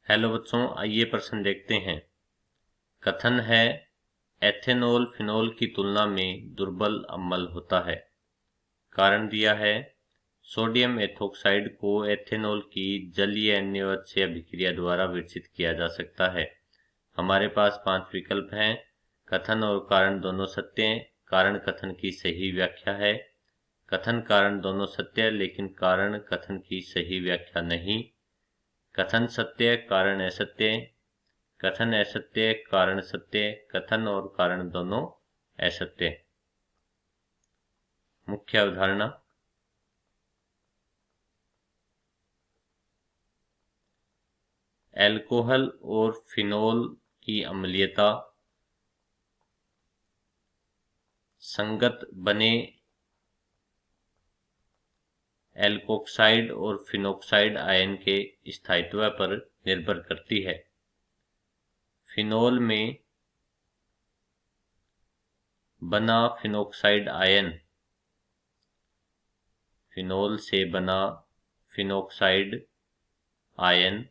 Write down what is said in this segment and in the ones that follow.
Hello बच्चों, आइए प्रश्न देखते हैं। कथन है एथेनॉल फिनोल की तुलना में दुर्बल अम्ल होता है। कारण दिया है सोडियम एथोक्साइड को एथेनॉल की जलीय अन्यवत से अभिक्रिया द्वारा विकसित किया जा सकता है। हमारे पास 5 विकल्प हैं। कथन और कारण दोनों सत्य हैं। कारण कथन की सही व्याख्या है। कथन कारण दोनों सत्य है लेकिन कारण कथन की सही व्याख्या नहीं। कथन सत्य कारण असत्य, कथन असत्य कारण सत्य, कथन और कारण दोनों असत्य। मुख्य अवधारणा। एल्कोहल और फिनोल की अम्लीयता संगत बने एल्कोक्साइड और फिनोक्साइड आयन के स्थायित्व पर निर्भर करती है। फिनोल में बना फिनोक्साइड आयन फिनोल से बना फिनोक्साइड आयन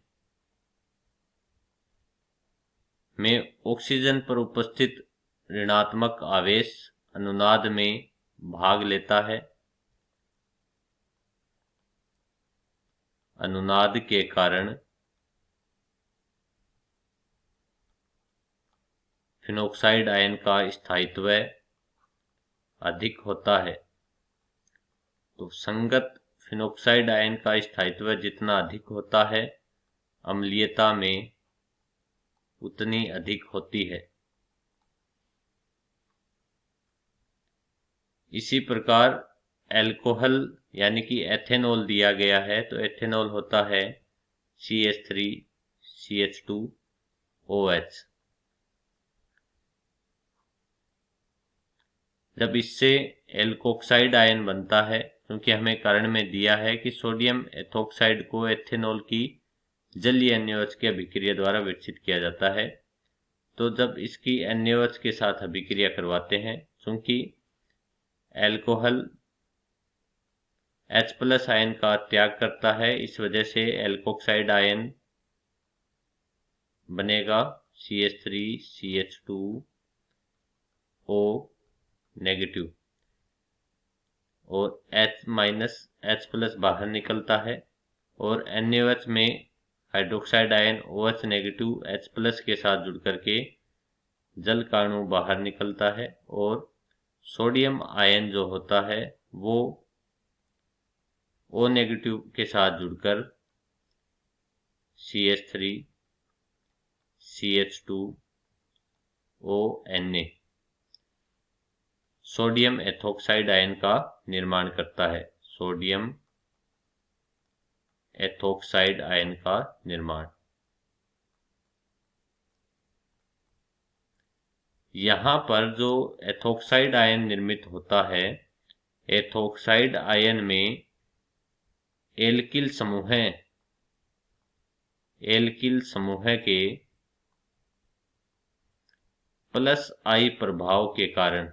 में ऑक्सीजन पर उपस्थित ऋणात्मक आवेश अनुनाद में भाग लेता है। अनुनाद के कारण फिनोक्साइड आयन का स्थायित्व अधिक होता है। तो संगत फिनोक्साइड आयन का स्थायित्व जितना अधिक होता है, अम्लीयता में उतनी अधिक होती है। इसी प्रकार एल्कोहल यानी कि एथेनॉल दिया गया है, तो एथेनॉल होता है CH3CH2OH। जब इससे एल्कोक्साइड आयन बनता है, क्योंकि हमें कारण में दिया है कि सोडियम एथोक्साइड को एथेनॉल की जलीय अन्यवच की अभिक्रिया द्वारा विकसित किया जाता है, तो जब इसकी अन्यवच के साथ अभिक्रिया करवाते हैं, चूंकि एल्कोहल H+ आयन का त्याग करता है, इस वजह से एल्कोक्साइड आयन बनेगा CH3CH2O नेगेटिव और H- बाहर निकलता है और NaOH में hydroxide ion OH negative H+ के साथ जुड़ करके जल का अणु बाहर निकलता है और सोडियम आयन जो होता है वो O नेगेटिव के साथ जुड़कर CH3CH2ONa सोडियम एथोक्साइड आयन का निर्माण करता है। सोडियम एथोक्साइड आयन का निर्माण। यहाँ पर जो एथोक्साइड आयन निर्मित होता है, एथोक्साइड आयन में एल्किल समूह के +I प्रभाव के कारण,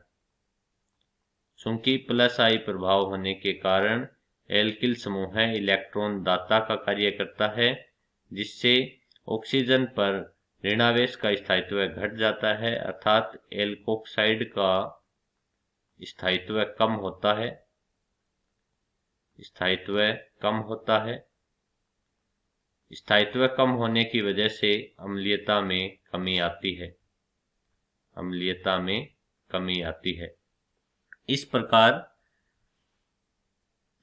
चूंकि +I प्रभाव होने के कारण एल्किल समूह इलेक्ट्रॉन दाता का कार्य करता है, जिससे ऑक्सीजन पर ऋणावेश का स्थायित्व घट जाता है, अर्थात एल्कोक्साइड का स्थायित्व कम होता है। स्थायित्व कम होने की वजह से अम्लीयता में कमी आती है। इस प्रकार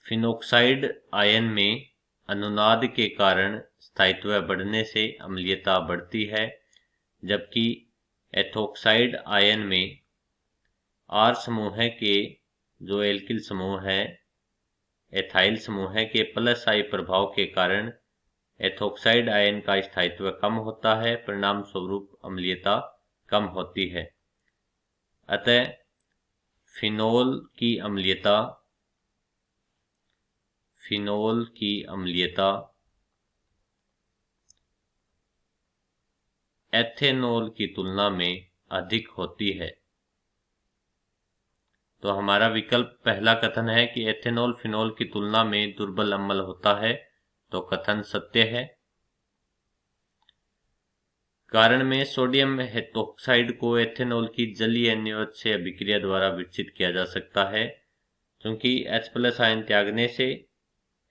फिनोक्साइड आयन में अनुनाद के कारण स्थायित्व बढ़ने से अम्लीयता बढ़ती है, जबकि एथोक्साइड आयन में R समूह के जो एल्किल समूह है, एथाइल समूह के +I प्रभाव के कारण एथोक्साइड आयन का स्थायित्व कम होता है, परिणाम स्वरूप अम्लीयता कम होती है। अतः फिनोल की अम्लीयता एथेनॉल की तुलना में अधिक होती है। तो हमारा विकल्प पहला कथन है कि एथेनॉल फिनोल की तुलना में दुर्बल अम्ल होता है, तो कथन सत्य है। कारण में सोडियम हेक्सोक्साइड को एथेनॉल की जलीय एन्योच से अभिक्रिया द्वारा विकसित किया जा सकता है। क्योंकि H+ आयन त्यागने से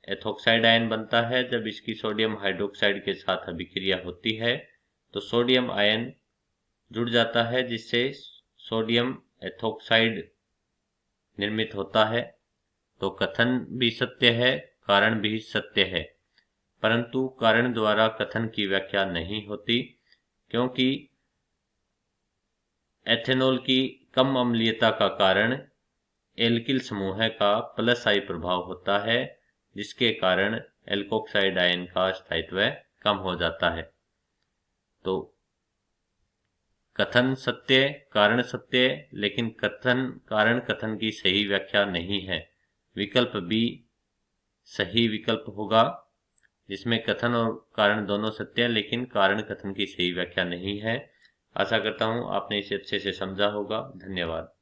एथोक्साइड आयन बनता है। जब इसकी सोडियम हाइड्रोक्साइड के साथ अभिक्रिया होती है तो सोडियम आयन जुड़ जाता है, जिससे सोडियम एथोक्साइड निर्मित होता है। तो कथन भी सत्य है, कारण भी सत्य है, परंतु कारण द्वारा कथन की व्याख्या नहीं होती, क्योंकि एथेनॉल की कम अम्लीयता का कारण एल्किल समूह का +I प्रभाव होता है, जिसके कारण एल्कोक्साइड आयन का स्थायित्व कम हो जाता है। तो कथन सत्य, कारण सत्य, लेकिन कारण कथन की सही व्याख्या नहीं है। विकल्प बी सही विकल्प होगा, जिसमें कथन और कारण दोनों सत्य है, लेकिन कारण कथन की सही व्याख्या नहीं है। आशा करता हूं आपने इसे अच्छे से समझा होगा। धन्यवाद।